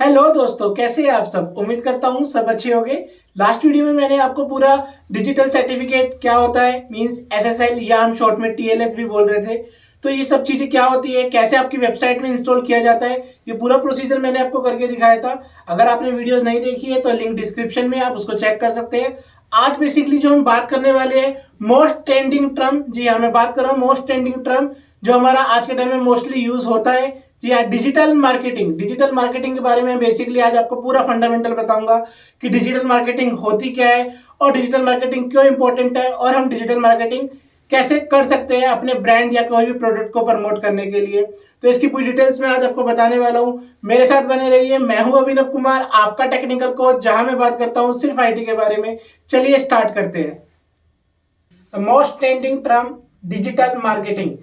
Hello दोस्तों, कैसे हैं आप सब। उम्मीद करता हूँ सब अच्छे होंगे। लास्ट वीडियो में मैंने आपको पूरा डिजिटल सर्टिफिकेट क्या होता है मींस एसएसएल या हम शॉर्ट में टीएलएस भी बोल रहे थे, तो ये सब चीजें क्या होती है, कैसे आपकी वेबसाइट में इंस्टॉल किया जाता है, ये पूरा प्रोसीजर मैंने आपको करके दिखाया था। अगर आपने वीडियो नहीं देखी है तो लिंक डिस्क्रिप्शन में, आप उसको चेक कर सकते हैं। आज बेसिकली जो हम बात करने वाले हैं मोस्ट ट्रेंडिंग टर्म, जी हाँ मैं बात कर रहा हूँ मोस्ट ट्रेंडिंग टर्म जो हमारा आज के टाइम में मोस्टली यूज होता है। जी हाँ, डिजिटल मार्केटिंग। डिजिटल मार्केटिंग के बारे में बेसिकली आज आपको पूरा फंडामेंटल बताऊंगा कि डिजिटल मार्केटिंग होती क्या है और डिजिटल मार्केटिंग क्यों इंपॉर्टेंट है और हम डिजिटल मार्केटिंग कैसे कर सकते हैं अपने ब्रांड या कोई भी प्रोडक्ट को प्रमोट करने के लिए। तो इसकी पूरी डिटेल्स में आज आपको बताने वाला हूं। मेरे साथ बने रहिए। मैं हूं अभिनव कुमार, आपका टेक्निकल कोच, जहां मैं बात करता हूं सिर्फ आईटी के बारे में। चलिए स्टार्ट करते हैं। Most trending term digital marketing,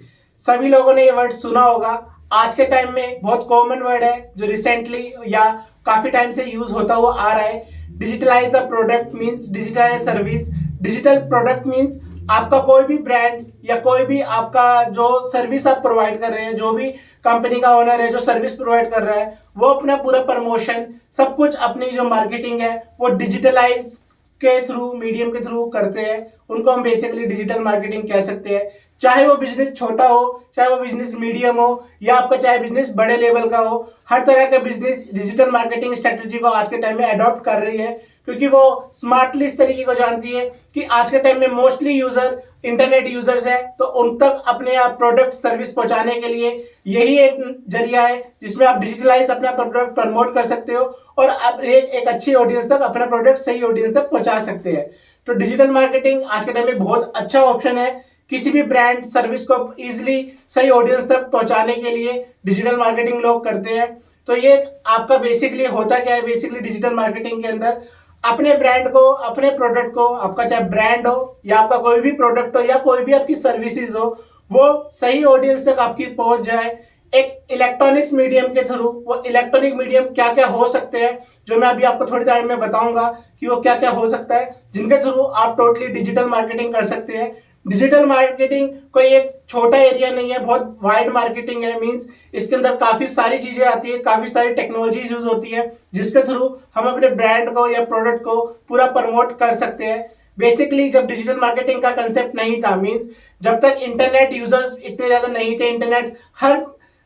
सभी लोगों ने ये वर्ड सुना होगा। आज के टाइम में बहुत कॉमन वर्ड है जो रिसेंटली या काफी टाइम से यूज होता हुआ आ रहा है। Digitalize a product means digitalize service. Digital product means आपका कोई भी ब्रांड या कोई भी आपका जो सर्विस आप प्रोवाइड कर रहे हैं, जो भी कंपनी का ओनर है जो सर्विस प्रोवाइड कर रहा है, वो अपना पूरा प्रमोशन सब कुछ अपनी जो मार्केटिंग है वो डिजिटलाइज के थ्रू, मीडियम के थ्रू करते हैं। उनको हम बेसिकली डिजिटल मार्केटिंग कह सकते हैं। चाहे वो बिजनेस छोटा हो, चाहे वो बिजनेस मीडियम हो, या आपका चाहे बिजनेस बड़े लेवल का हो, हर तरह का बिजनेस डिजिटल मार्केटिंग स्ट्रेटेजी को आज के टाइम में अडॉप्ट कर रही है, क्योंकि वो स्मार्टली इस तरीके को जानती है कि आज के टाइम में मोस्टली यूजर इंटरनेट यूजर्स है, तो उन तक अपने आप प्रोडक्ट सर्विस पहुंचाने के लिए यही एक जरिया है जिसमें आप डिजिटलाइज अपना प्रोडक्ट प्रमोट कर सकते हो और आप एक अच्छी ऑडियंस तक अपना प्रोडक्ट सही ऑडियंस तक पहुंचा सकते हैं। तो डिजिटल मार्केटिंग आज के टाइम में बहुत अच्छा ऑप्शन है। किसी भी ब्रांड सर्विस को इजिली सही ऑडियंस तक पहुंचाने के लिए डिजिटल मार्केटिंग लोग करते हैं। तो ये आपका बेसिकली होता क्या है, बेसिकली डिजिटल मार्केटिंग के अंदर अपने ब्रांड को, अपने प्रोडक्ट को, आपका चाहे ब्रांड हो या आपका कोई भी प्रोडक्ट हो या कोई भी आपकी सर्विसेज हो, वो सही ऑडियंस तक आपकी पहुंच जाए एक इलेक्ट्रॉनिक्स मीडियम के थ्रू। वो इलेक्ट्रॉनिक मीडियम क्या क्या हो सकते हैं जो मैं अभी आपको थोड़ी देर में बताऊंगा कि वो क्या क्या हो सकता है, जिनके थ्रू आप टोटली डिजिटल मार्केटिंग कर सकते हैं। डिजिटल मार्केटिंग कोई एक छोटा एरिया नहीं है, बहुत वाइड मार्केटिंग है। मींस इसके अंदर काफी सारी चीजें आती है, काफी सारी टेक्नोलॉजीज यूज होती है जिसके थ्रू हम अपने ब्रांड को या प्रोडक्ट को पूरा प्रमोट कर सकते हैं। बेसिकली जब डिजिटल मार्केटिंग का कंसेप्ट नहीं था, मींस जब तक इंटरनेट यूजर्स इतने ज्यादा नहीं थे, इंटरनेट हर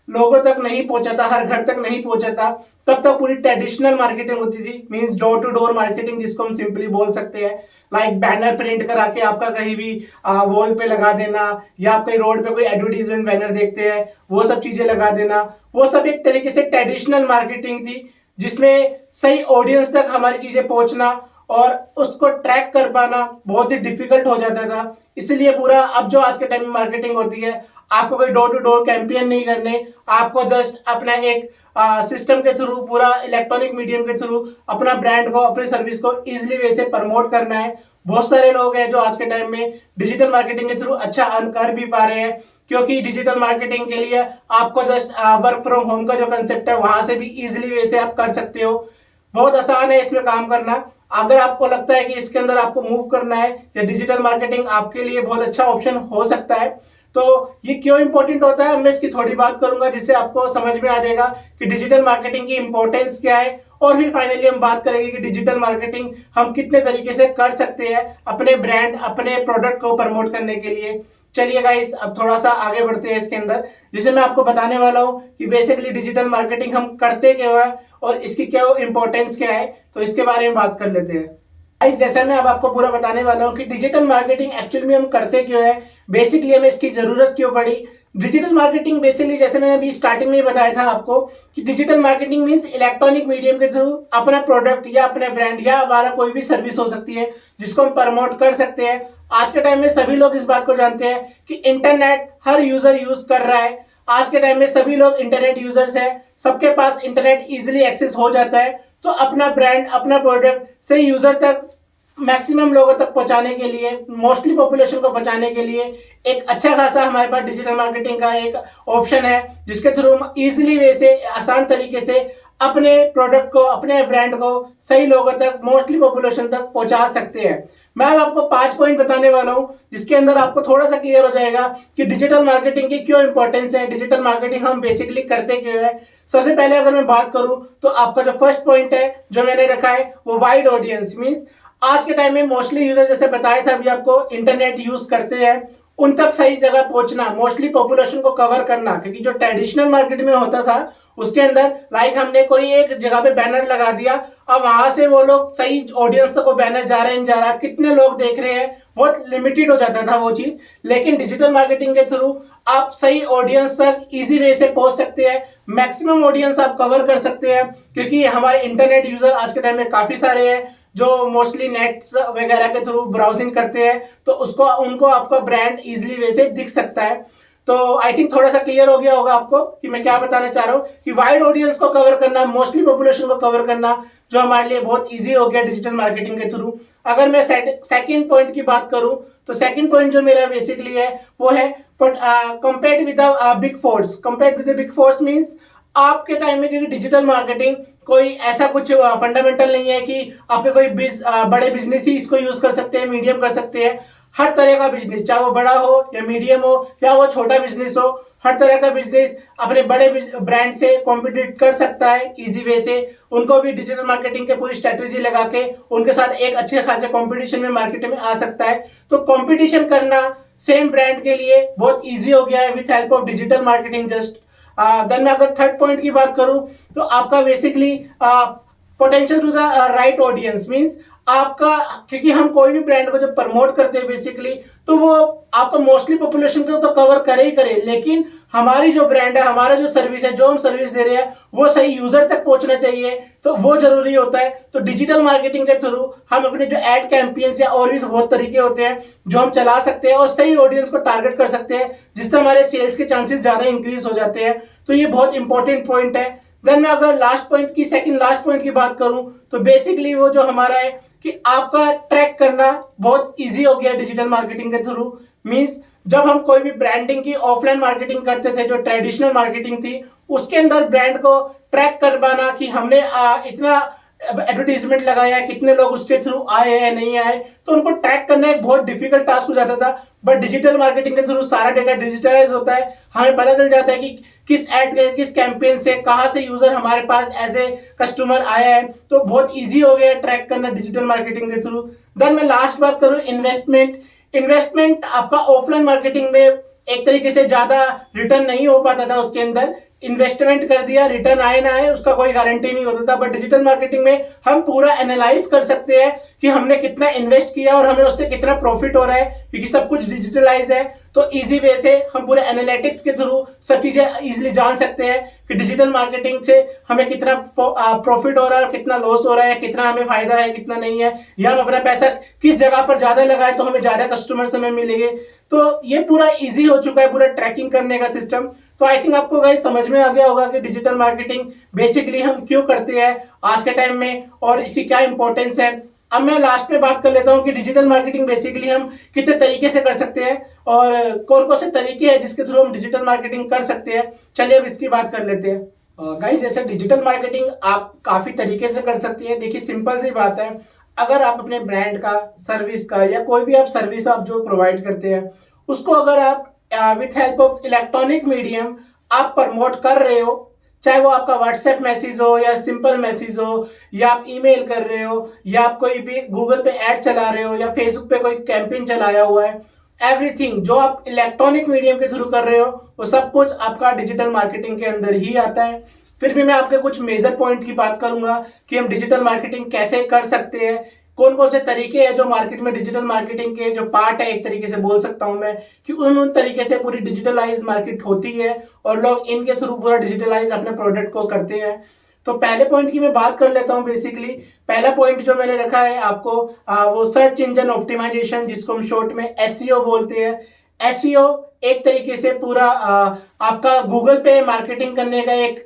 लोगों तक नहीं पहुंचा था, हर घर तक नहीं पहुंचा था, तब तक पूरी ट्रेडिशनल मार्केटिंग होती थी। Means door to door marketing जिसको हम सिंपली बोल सकते हैं। लाइक बैनर प्रिंट करा के आपका कहीं भी वॉल पे लगा देना, या आप कहीं रोड पे कोई एडवर्टीजमेंट बैनर देखते हैं वो सब चीजें लगा देना, वो सब एक तरीके से ट्रेडिशनल मार्केटिंग थी जिसमें सही ऑडियंस तक हमारी चीजें पहुंचना और उसको ट्रैक कर पाना बहुत ही डिफिकल्ट हो जाता था। इसलिए पूरा अब जो आज के टाइम में मार्केटिंग होती है, आपको कोई डोर टू डोर कैंपेन नहीं करने, आपको जस्ट अपना एक सिस्टम के थ्रू, पूरा इलेक्ट्रॉनिक मीडियम के थ्रू अपना ब्रांड को, अपनी सर्विस को इजिली वे से प्रमोट करना है। बहुत सारे लोग हैं जो आज के टाइम में डिजिटल मार्केटिंग के थ्रू अच्छा अर्न कर भी पा रहे हैं, क्योंकि डिजिटल मार्केटिंग के लिए आपको जस्ट वर्क फ्रॉम होम का जो कंसेप्ट है वहां से भी इजिली वे से आप कर सकते हो। बहुत आसान है इसमें काम करना। अगर आपको लगता है कि इसके अंदर आपको मूव करना है या डिजिटल मार्केटिंग आपके लिए बहुत अच्छा ऑप्शन हो सकता है, तो ये क्यों इंपॉर्टेंट होता है मैं इसकी थोड़ी बात करूंगा, जिससे आपको समझ में आ जाएगा कि डिजिटल मार्केटिंग की इंपॉर्टेंस क्या है। और फिर फाइनली हम बात करेंगे कि डिजिटल मार्केटिंग हम कितने तरीके से कर सकते हैं अपने ब्रांड, अपने प्रोडक्ट को प्रमोट करने के लिए। चलिए गाइस, अब थोड़ा सा आगे बढ़ते हैं इसके अंदर, जिसे मैं आपको बताने वाला हूं कि बेसिकली डिजिटल मार्केटिंग हम करते क्यों है और इसकी क्या इंपॉर्टेंस क्या है, तो इसके बारे में बात कर लेते हैं। गाइस, जैसे मैं अब आपको पूरा बताने वाला हूं कि डिजिटल मार्केटिंग एक्चुअली में हम करते क्यों है, बेसिकली हमें इसकी जरूरत क्यों पड़ी। डिजिटल मार्केटिंग बेसिकली जैसे मैंने अभी स्टार्टिंग में ही बताया था आपको कि digital marketing means electronic medium के थ्रू अपना प्रोडक्ट या अपने ब्रांड या हमारा कोई भी सर्विस हो सकती है जिसको हम प्रमोट कर सकते हैं। आज के टाइम में सभी लोग इस बात को जानते हैं कि इंटरनेट हर यूजर यूज कर रहा है। आज के टाइम में सभी लोग इंटरनेट यूजर्स है, सबके पास इंटरनेट इजिली एक्सेस हो जाता है। तो अपना ब्रांड, अपना प्रोडक्ट सही यूजर तक, मैक्सिमम लोगों तक पहुंचाने के लिए, मोस्टली पॉपुलेशन को पहुंचाने के लिए एक अच्छा खासा हमारे पास डिजिटल मार्केटिंग का एक ऑप्शन है जिसके थ्रू हम इजिली वे से, आसान तरीके से अपने प्रोडक्ट को, अपने ब्रांड को सही लोगों तक, मोस्टली पॉपुलेशन तक पहुंचा सकते हैं। मैं अब आपको 5 पॉइंट बताने वाला हूं जिसके अंदर आपको थोड़ा सा क्लियर हो जाएगा कि डिजिटल मार्केटिंग की क्यों इंपॉर्टेंस है, डिजिटल मार्केटिंग हम बेसिकली करते क्यों है। सबसे पहले अगर मैं बात करूं तो आपका जो फर्स्ट पॉइंट है जो मैंने रखा है वो वाइड ऑडियंस। मींस आज के टाइम में मोस्टली यूजर, जैसे बताया था अभी आपको, इंटरनेट यूज करते हैं, उन तक सही जगह पहुंचना, मोस्टली पॉपुलेशन को कवर करना। क्योंकि जो ट्रेडिशनल मार्केट में होता था उसके अंदर लाइक हमने कोई एक जगह पे बैनर लगा दिया, अब वहां से वो लोग सही ऑडियंस तक वो बैनर जा रहे हैं, जा रहा है, कितने लोग देख रहे हैं, बहुत लिमिटेड हो जाता था वो चीज। लेकिन डिजिटल मार्केटिंग के थ्रू आप सही ऑडियंस तक इजी वे से पहुंच सकते हैं, मैक्सिमम ऑडियंस आप कवर कर सकते हैं। क्योंकि हमारे इंटरनेट यूजर आज के टाइम में काफी सारे हैं जो मोस्टली नेट्स वगैरह के थ्रू ब्राउजिंग करते हैं, तो उसको उनको आपका ब्रांड इजीली वे से दिख सकता है। तो आई थिंक थोड़ा सा क्लियर हो गया होगा आपको कि मैं क्या बताना चाह रहा हूँ कि वाइड ऑडियंस को कवर करना, मोस्टली पॉपुलेशन को कवर करना, जो हमारे लिए बहुत इजी हो गया डिजिटल मार्केटिंग के थ्रू। अगर मैं सेकंड पॉइंट की बात करूं तो सेकंड पॉइंट जो मेरा बेसिकली है वो है compared with the big force. Compared with the big force means आपके टाइम में, क्योंकि डिजिटल मार्केटिंग कोई ऐसा कुछ फंडामेंटल नहीं है कि आपके कोई बड़े बिजनेस ही इसको यूज कर सकते हैं, मीडियम कर सकते हैं। हर तरह का बिजनेस, चाहे वो बड़ा हो या मीडियम हो या वो छोटा बिजनेस हो, हर तरह का बिजनेस अपने बड़े ब्रांड से कॉम्पिटिट कर सकता है इजी वे से। उनको भी डिजिटल मार्केटिंग के पूरी स्ट्रेटेजी लगा के उनके साथ एक अच्छे खासे कंपटीशन में मार्केट में आ सकता है। तो कंपटीशन करना सेम ब्रांड के लिए बहुत इजी हो गया है with help of digital marketing. Just then मैं अगर थर्ड पॉइंट की बात करूं तो आपका basically potential to the right audience means आपका, क्योंकि हम कोई भी ब्रांड को जब प्रमोट करते हैं बेसिकली तो वो आपका मोस्टली पॉपुलेशन को तो कवर करे ही करे, लेकिन हमारी जो ब्रांड है, हमारा जो सर्विस है, जो हम सर्विस दे रहे हैं वो सही यूजर तक पहुंचना चाहिए, तो वो जरूरी होता है। तो डिजिटल मार्केटिंग के थ्रू हम अपने जो एड कैंपेन्स या और भी बहुत तरीके होते हैं जो हम चला सकते हैं और सही ऑडियंस को टारगेट कर सकते हैं, जिससे हमारे सेल्स के चांसेस ज्यादा इंक्रीज हो जाते हैं। तो ये बहुत इंपॉर्टेंट पॉइंट है। देन मैं अगर सेकंड लास्ट पॉइंट की बात करूं तो बेसिकली वो जो हमारा है कि आपका ट्रैक करना बहुत इजी हो गया डिजिटल मार्केटिंग के थ्रू। मींस जब हम कोई भी ब्रांडिंग की ऑफलाइन मार्केटिंग करते थे, जो ट्रेडिशनल मार्केटिंग थी, उसके अंदर ब्रांड को ट्रैक कर पाना कि हमने इतना एडवर्टीजमेंट लगाया, कितने लोग उसके थ्रू आए हैं नहीं आए, तो उनको ट्रैक करना एक बहुत डिफिकल्ट टास्क हो जाता था। बट डिजिटल मार्केटिंग के थ्रू सारा डेटा डिजिटलाइज होता है, हमें पता चल जाता है कि किस एड के, किस कैंपेन से, कहां से यूजर हमारे पास एज ए कस्टमर आया है। तो बहुत इजी हो गया ट्रैक करना डिजिटल मार्केटिंग के थ्रू। देन मैं लास्ट बात करूं इन्वेस्टमेंट आपका ऑफलाइन मार्केटिंग में एक तरीके से ज्यादा रिटर्न नहीं हो पाता था। उसके अंदर इन्वेस्टमेंट कर दिया, रिटर्न आए ना आए उसका कोई गारंटी नहीं होता था। बट डिजिटल मार्केटिंग में हम पूरा एनालाइज कर सकते हैं कि हमने कितना इन्वेस्ट किया और हमें उससे कितना प्रॉफिट हो रहा है, क्योंकि सब कुछ डिजिटलाइज है। तो इजी वे से हम पूरे एनालिटिक्स के थ्रू सब चीजें इजीली जान सकते हैं कि डिजिटल मार्केटिंग से हमें कितना प्रॉफिट हो रहा है, कितना लॉस हो रहा है, कितना हमें फायदा है, कितना नहीं है, या हम अपना पैसा किस जगह पर ज्यादा लगाए तो हमें ज्यादा कस्टमर्स हमें मिलेंगे। तो ये पूरा इजी हो चुका है, पूरा ट्रैकिंग करने का सिस्टम। तो आई थिंक आपको गाइस समझ में आ गया होगा कि डिजिटल मार्केटिंग बेसिकली हम क्यों करते हैं आज के टाइम में और इसकी क्या इंपॉर्टेंस है। अब मैं लास्ट में बात कर लेता हूं कि डिजिटल मार्केटिंग बेसिकली हम कितने तरीके से कर सकते हैं और कौन कौन से तरीके हैं जिसके थ्रू हम डिजिटल मार्केटिंग कर सकते हैं। चलिए अब इसकी बात कर लेते हैं। गाइस जैसे डिजिटल मार्केटिंग आप काफी तरीके से कर सकती है। देखिए सिंपल सी बात है, अगर आप अपने ब्रांड का, सर्विस का, या कोई भी आप सर्विस आप जो प्रोवाइड करते हैं उसको अगर आप with help of electronic medium आप प्रमोट कर रहे हो, चाहे वो आपका व्हाट्सएप मैसेज हो या सिंपल मैसेज हो, या आप ईमेल कर रहे हो, या आप कोई भी गूगल पे ऐड चला रहे हो, या फेसबुक पे कोई कैंपेन चलाया हुआ है, एवरीथिंग जो आप इलेक्ट्रॉनिक मीडियम के थ्रू कर रहे हो वो सब कुछ आपका डिजिटल मार्केटिंग के अंदर ही आता है। फिर भी मैं आपके कुछ मेजर पॉइंट की बात करूंगा कि हम डिजिटल मार्केटिंग कैसे कर सकते हैं, कौन कौन से तरीके हैं जो मार्केट में डिजिटल मार्केटिंग के जो पार्ट है, एक तरीके से बोल सकता हूं मैं कि उन तरीके से पूरी डिजिटलाइज मार्केट होती है और लोग इनके थ्रू पूरा डिजिटलाइज अपने प्रोडक्ट को करते हैं। तो पहले पॉइंट की मैं बात कर लेता हूं। बेसिकली पहला पॉइंट जो मैंने रखा है आपको वो सर्च इंजन ऑप्टिमाइजेशन, जिसको हम शॉर्ट में एसईओ बोलते हैं। एसईओ एक तरीके से पूरा आपका गूगल पे मार्केटिंग करने का एक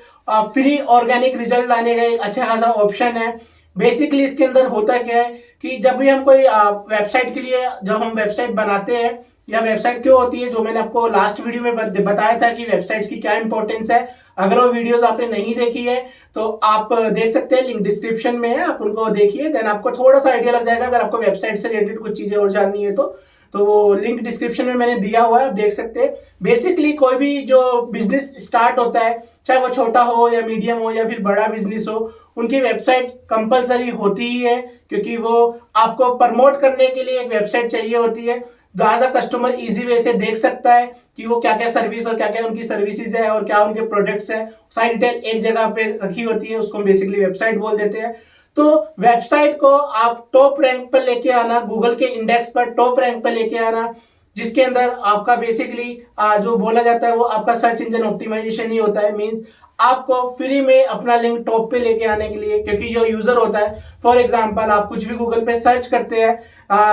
फ्री ऑर्गेनिक रिजल्ट लाने का एक अच्छा खासा ऑप्शन है। बेसिकली इसके अंदर होता क्या है कि जब भी हम कोई वेबसाइट के लिए जब हम वेबसाइट बनाते हैं या वेबसाइट क्यों होती है, जो मैंने आपको लास्ट वीडियो में बताया था कि वेबसाइट्स की क्या इंपॉर्टेंस है। अगर वो वीडियोस आपने नहीं देखी है तो आप देख सकते हैं, लिंक डिस्क्रिप्शन में है, आप उनको देखिए, देन आपको थोड़ा सा आइडिया लग जाएगा। अगर आपको वेबसाइट से रिलेटेड कुछ चीजें और जाननी है तो वो लिंक डिस्क्रिप्शन में मैंने दिया हुआ है, आप देख सकते हैं। बेसिकली कोई भी जो बिजनेस स्टार्ट होता है, चाहे वो छोटा हो या मीडियम हो या फिर बड़ा बिजनेस हो, उनकी वेबसाइट कंपलसरी होती ही है, क्योंकि वो आपको प्रमोट करने के लिए एक वेबसाइट चाहिए होती है। ज्यादा कस्टमर इजी वे से देख सकता है कि वो क्या क्या सर्विस और क्या क्या उनकी सर्विसेज है और क्या उनके प्रोडक्ट्स है, सारी डिटेल एक जगह पे रखी होती है, उसको बेसिकली वेबसाइट बोल देते हैं। तो वेबसाइट को आप टॉप रैंक पर लेके आना, गूगल के इंडेक्स पर टॉप रैंक पर लेके आना, जिसके अंदर आपका बेसिकली जो बोला जाता है वो आपका सर्च इंजन ऑप्टिमाइजेशन ही होता है। मींस आपको फ्री में अपना लिंक टॉप पे लेके आने के लिए, क्योंकि जो यूजर होता है, फॉर एग्जांपल आप कुछ भी गूगल पे सर्च करते हैं,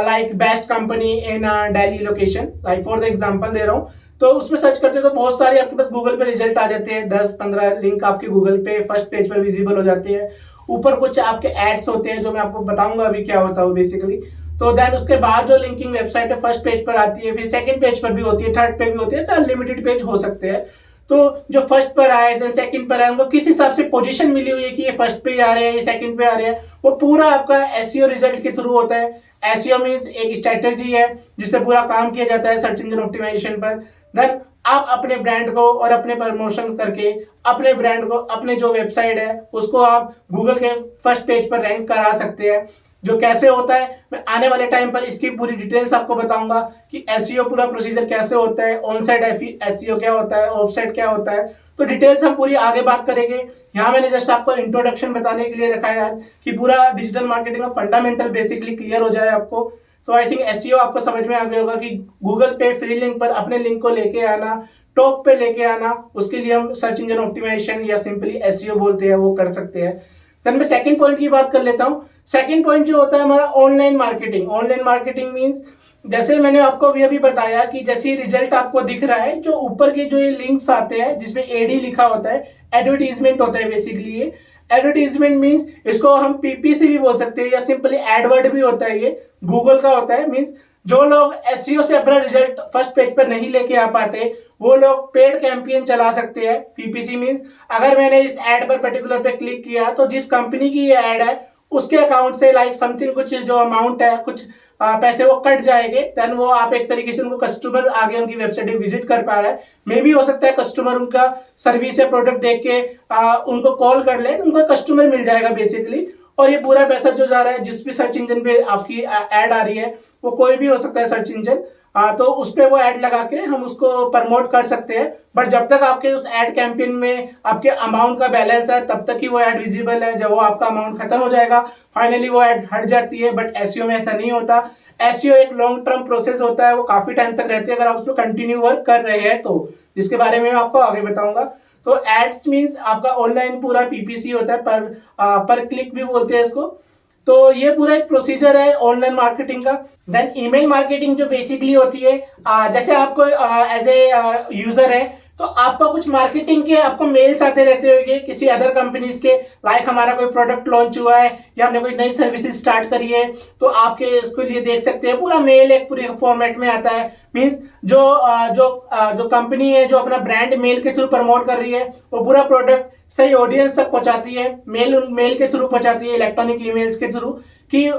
like best company in Delhi location, like for the example दे रहा हूँ, तो उसमें सर्च करते हैं तो बहुत सारे आपके पास गूगल पे रिजल्ट आ जाते हैं, 10-15 लिंक आपके गूगल पे फर्स्ट पेज पर विजिबल हो जाते हैं। ऊपर कुछ आपके एड्स होते हैं, जो मैं आपको बताऊंगा अभी क्या होता है बेसिकली। तो देन उसके बाद जो लिंकिंग वेबसाइट है फर्स्ट पेज पर आती है, फिर सेकंड पेज पर भी होती है, थर्ड पे भी होती है, अनलिमिटेड पेज हो सकते हैं। तो जो फर्स्ट पर आए, देन सेकंड पर आए, उनको किस हिसाब से पोजीशन मिली हुई है कि ये फर्स्ट पे आ रहे हैं, ये सेकंड पे आ रहे हैं, वो पूरा आपका एसईओ रिजल्ट के थ्रू होता है। एसईओ मींस एक स्ट्रेटजी है जिससे पूरा काम किया जाता है सर्च इंजन ऑप्टिमाइजेशन पर। देन आप अपने ब्रांड को और अपने प्रमोशन करके अपने ब्रांड को, अपने जो वेबसाइट है उसको आप गूगल के फर्स्ट पेज पर रैंक करा सकते हैं। जो कैसे होता है, मैं आने वाले टाइम पर इसकी पूरी डिटेल्स आपको बताऊंगा कि एसईओ पूरा प्रोसीजर कैसे होता है, ऑन साइट एसईओ क्या होता है, ऑफ साइट क्या होता है, तो डिटेल्स हम पूरी आगे बात करेंगे। यहाँ मैंने जस्ट आपको इंट्रोडक्शन बताने के लिए रखा है यार, कि पूरा डिजिटल मार्केटिंग का फंडामेंटल बेसिकली क्लियर हो जाए आपको। तो आई थिंक एसईओ आपको समझ में आ गया होगा कि गूगल पे फ्री लिंक पर अपने लिंक को लेके आना, टॉप पे लेके आना, उसके लिए हम सर्च इंजन ऑप्टिमाइजेशन या सिंपली एसईओ बोलते हैं, वो कर सकते हैं। देन मैं सेकंड पॉइंट की बात कर लेता हूँ। सेकंड पॉइंट जो होता है हमारा online marketing. Online marketing means, जैसे मैंने आपको अभी अभी बताया कि जैसे रिजल्ट आपको दिख रहा है, जो ऊपर के जो ये लिंक्स आते हैं जिसमें एडी लिखा होता है, एडवर्टीजमेंट होता है बेसिकली ये। एडवर्टीजमेंट मींस इसको हम पीपीसी भी बोल सकते हैं या सिंपली एडवर्ड भी होता है, ये गूगल का होता है। मींस जो लोग एसईओ से अपना रिजल्ट फर्स्ट पेज पर नहीं लेके आ पाते, वो लोग पेड कैंपेन चला सकते हैं। पीपीसी मींस अगर मैंने इस एड पर पर्टिकुलर पे क्लिक किया तो जिस कंपनी की ये एड है उसके अकाउंट से लाइक समथिंग कुछ जो अमाउंट है, कुछ पैसे वो कट जाएंगे। देन वो आप एक तरीके से उनको कस्टमर आगे उनकी वेबसाइट पे विजिट कर पा रहा है। मे भी हो सकता है कस्टमर उनका सर्विस या प्रोडक्ट देख के उनको कॉल कर ले, उनको कस्टमर मिल जाएगा बेसिकली। और ये पूरा पैसा जो जा रहा है, जिस भी सर्च इंजन पे आपकी एड आ रही है, वो कोई भी हो सकता है सर्च इंजन, तो उस पे वो ऐड लगा के हम उसको प्रमोट कर सकते हैं। बट जब तक आपके उस ऐड कैंपेन में आपके अमाउंट का बैलेंस है तब तक ही वो ऐड विजिबल है। जब वो आपका अमाउंट खत्म हो जाएगा फाइनली वो ऐड हट जाती है। बट एसईओ में ऐसा नहीं होता। एसईओ एक लॉन्ग टर्म प्रोसेस होता है, वो काफी टाइम तक रहती है अगर आप उस पर कंटिन्यू वर्क कर रहे हैं तो, जिसके बारे में मैं आपको आगे बताऊंगा। तो एड्स मींस आपका ऑनलाइन पूरा पीपीसी होता है, पर क्लिक भी बोलते हैं इसको। तो ये पूरा एक प्रोसीजर है ऑनलाइन मार्केटिंग का। देन ईमेल मार्केटिंग जो बेसिकली होती है, जैसे आपको एज ए यूजर है तो आपका कुछ मार्केटिंग के आपको मेल्स आते रहते होंगे किसी अदर कंपनीज के, लाइक हमारा कोई प्रोडक्ट लॉन्च हुआ है या हमने कोई नई सर्विसेज स्टार्ट करी है, तो आपके इसके लिए देख सकते हैं पूरा मेल एक पूरे फॉर्मेट में आता है। मींस जो कंपनी है जो अपना ब्रांड मेल के थ्रू प्रमोट कर रही है, वो पूरा प्रोडक्ट सही ऑडियंस तक पहुंचाती है, मेल के थ्रू पहुंचाती है, इलेक्ट्रॉनिक ईमेल्स के थ्रू, कि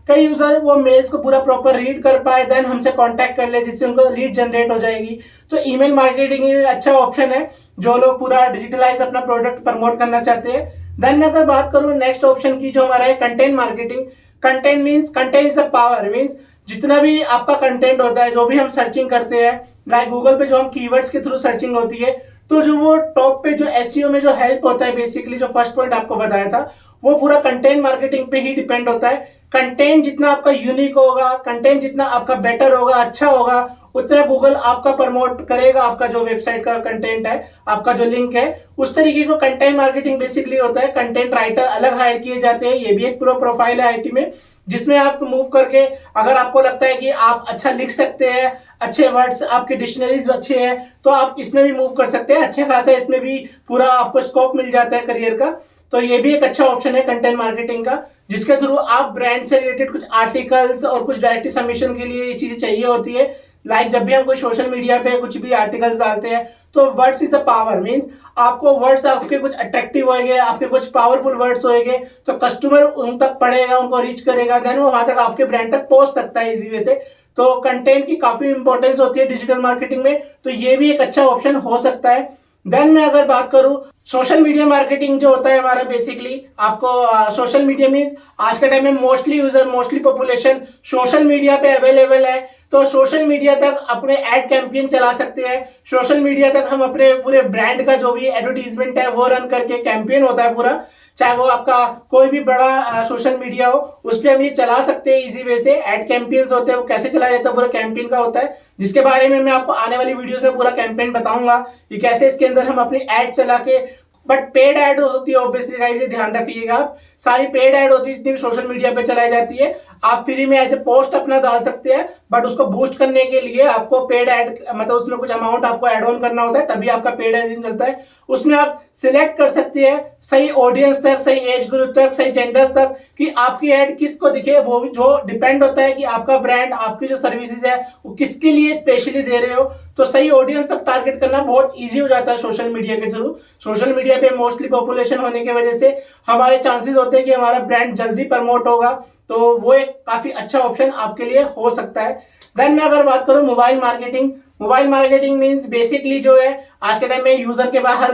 कई यूजर वो मेल्स को पूरा प्रॉपर रीड कर पाए, देन हमसे कांटेक्ट कर ले, जिससे उनको लीड जनरेट हो जाएगी। तो ईमेल मार्केटिंग एक अच्छा ऑप्शन है जो लोग पूरा डिजिटलाइज अपना प्रोडक्ट प्रमोट करना चाहते हैं। देन मैं अगर बात करूं नेक्स्ट ऑप्शन की, जो हमारा है content marketing. Content means, content is a power. Means जितना भी आपका कंटेंट होता है, जो भी हम सर्चिंग करते हैं, लाइक गूगल पे जो हम कीवर्ड्स के थ्रू सर्चिंग होती है, तो जो वो टॉप पे जो एसईओ में जो हेल्प होता है, बेसिकली जो फर्स्ट पॉइंट आपको बताया था, वो पूरा कंटेंट मार्केटिंग पे ही डिपेंड होता है। कंटेंट जितना आपका यूनिक होगा, कंटेंट जितना आपका बेटर होगा, अच्छा होगा, उतना गूगल आपका प्रमोट करेगा। आपका जो वेबसाइट का कंटेंट है, आपका जो लिंक है, उस तरीके को कंटेंट मार्केटिंग बेसिकली होता है। कंटेंट राइटर अलग हायर किए जाते हैं, ये भी एक पूरा प्रोफाइल है आईटी में, जिसमें आप मूव करके अगर आपको लगता है कि आप अच्छा लिख सकते हैं, अच्छे वर्ड्स, आपके डिक्शनरीज अच्छे हैं, तो आप इसमें भी मूव कर सकते हैं। अच्छे खासा इसमें भी पूरा आपको स्कोप मिल जाता है करियर का। तो ये भी एक अच्छा ऑप्शन है कंटेंट मार्केटिंग का, जिसके थ्रू आप ब्रांड से रिलेटेड कुछ आर्टिकल्स और कुछ डायरेक्ट सबमिशन के लिए ये चीजें चाहिए होती है, लाइक जब भी हम कोई सोशल मीडिया पे कुछ भी आर्टिकल्स डालते हैं तो words is the power, means आपको वर्ड्स आपके कुछ अट्रैक्टिव होएंगे, आपके कुछ पावरफुल वर्ड्स होएंगे तो कस्टमर उन तक पढ़ेगा, उनको रीच करेगा, देन वो वहां तक आपके ब्रांड तक पहुंच सकता है इजी वे से। तो कंटेंट की काफी इंपॉर्टेंस होती है डिजिटल मार्केटिंग में, तो ये भी एक अच्छा ऑप्शन हो सकता है। देन मैं अगर बात करूं सोशल मीडिया मार्केटिंग जो होता है हमारा, बेसिकली आपको सोशल मीडिया मीन्स आज के टाइम में mostly user, mostly population social media पे अवेलेबल है, तो सोशल मीडिया तक अपने एड कैंपेन चला सकते हैं। सोशल मीडिया तक हम अपने पूरे ब्रांड का जो भी एडवर्टीजमेंट है वो रन करके, कैंपेन होता है पूरा, चाहे वो आपका कोई भी बड़ा सोशल मीडिया हो, उस पर हम ये चला सकते हैं इजी वे से। एड कैंपेन्स होते हैं वो कैसे चलाया जाता है, पूरा कैंपेन का होता है, जिसके बारे में मैं आपको आने वाली वीडियोस में पूरा कैंपेन बताऊंगा कि कैसे इसके अंदर हम अपनी एड चला के, बट पेड एड होती है ऑब्वियसली गाइस, ये ध्यान रखिएगा आप, सारी पेड एड होती है जितनी भी सोशल मीडिया पे चलाई जाती है। आप फ्री में ऐसे पोस्ट अपना डाल सकते हैं, बट उसको बूस्ट करने के लिए आपको पेड एड, मतलब उसमें कुछ अमाउंट आपको एड ऑन करना होता है, तभी आपका पेड एड चलता है। उसमें आप सिलेक्ट कर सकते हैं सही ऑडियंस तक, सही एज ग्रुप तक, सही जेंडर तक, कि आपकी एड किसको दिखे। वो जो डिपेंड होता है कि आपका ब्रांड, आपकी जो सर्विसेज है वो किसके लिए स्पेशली दे रहे हो, तो सही ऑडियंस तक टारगेट करना बहुत इजी हो जाता है सोशल मीडिया के थ्रू। सोशल मीडिया पे मोस्टली पॉपुलेशन होने की वजह से हमारे चांसेस होते हैं कि हमारा ब्रांड जल्दी प्रमोट होगा, तो वो एक काफी अच्छा ऑप्शन आपके लिए हो सकता है। देन मैं अगर बात करूं mobile marketing, mobile marketing means basically जो है आज के टाइम में यूजर के पास,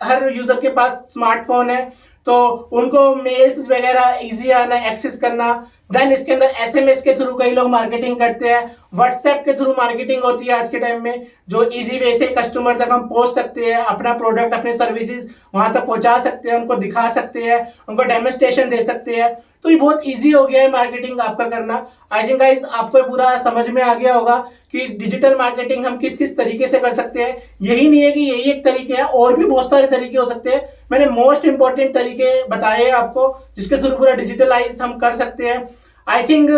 हर यूजर के पास स्मार्टफोन है, तो उनको मेल्स वगैरह इजी आना, एक्सेस करना। देन इसके अंदर एसएमएस के थ्रू कई लोग मार्केटिंग करते हैं, व्हाट्सएप के थ्रू मार्केटिंग होती है आज के टाइम में, जो इजी वे से कस्टमर तक हम पहुंच सकते हैं, अपना प्रोडक्ट, अपने सर्विसेज वहां तक पहुंचा सकते हैं, उनको दिखा सकते हैं, उनको डेमोस्ट्रेशन दे सकते हैं। तो ये बहुत इजी हो गया है मार्केटिंग आपका करना। आई थिंक गाइस आपको पूरा समझ में आ गया होगा कि डिजिटल मार्केटिंग हम किस किस तरीके से कर सकते हैं। यही नहीं है कि यही एक तरीके है, और भी बहुत सारे तरीके हो सकते हैं। मैंने मोस्ट इंपॉर्टेंट तरीके बताए आपको जिसके थ्रू पूरा डिजिटलाइज हम कर सकते हैं। आई थिंक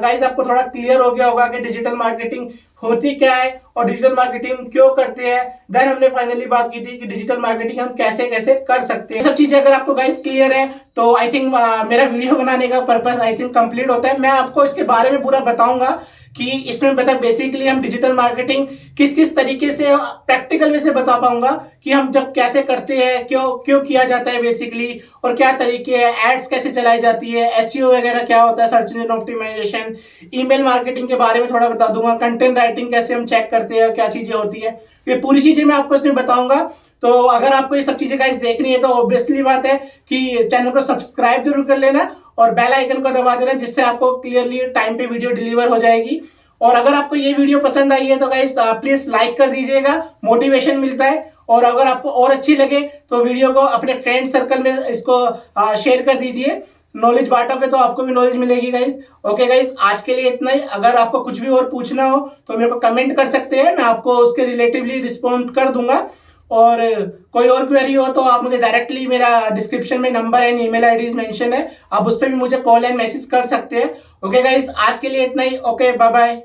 गाइस आपको थोड़ा क्लियर हो गया होगा कि डिजिटल मार्केटिंग होती क्या है और डिजिटल मार्केटिंग क्यों करते हैं। देन हमने फाइनली बात की थी कि डिजिटल मार्केटिंग हम कैसे कैसे कर सकते हैं। सब चीजें अगर आपको गाइस क्लियर है तो आई थिंक मेरा वीडियो बनाने का पर्पस आई थिंक कंप्लीट होता है। मैं आपको इसके बारे में पूरा बताऊंगा कि इसमें मतलब बेसिकली हम डिजिटल मार्केटिंग किस किस तरीके से प्रैक्टिकल वे से बता पाऊंगा कि हम जब कैसे करते हैं, क्यों क्यों किया जाता है बेसिकली, और क्या तरीके हैं, एड्स कैसे चलाई जाती है, एसईओ वगैरह क्या होता है, search engine optimization, email marketing के बारे में थोड़ा बता दूंगा, कंटेंट राइटिंग कैसे हम चेक करते हैं, क्या चीजें होती है, ये पूरी चीजें मैं आपको इसमें बताऊंगा। तो अगर आपको ये सब चीजें गाइस देखनी है तो ऑब्वियसली बात है कि चैनल को सब्सक्राइब जरूर कर लेना और बेल आइकन को दबा देना, जिससे आपको क्लियरली टाइम पे वीडियो डिलीवर हो जाएगी। और अगर आपको ये वीडियो पसंद आई है तो गाइस प्लीज लाइक कर दीजिएगा, मोटिवेशन मिलता है। और अगर आपको और अच्छी लगे तो वीडियो को अपने फ्रेंड सर्कल में इसको शेयर कर दीजिए, नॉलेज बांटोगे तो आपको भी नॉलेज मिलेगी गाइस। ओके गाइस, आज के लिए इतना ही। अगर आपको कुछ भी और पूछना हो तो मेरे को कमेंट कर सकते हैं, मैं आपको उसके रिलेटिवली रिस्पॉन्ड कर दूंगा। और कोई और क्वेरी हो तो आप मुझे डायरेक्टली, मेरा डिस्क्रिप्शन में number and email IDs mention है, आप उस पर भी मुझे कॉल एंड मैसेज कर सकते हैं। ओके गाइस, आज के लिए इतना ही। Okay, bye bye.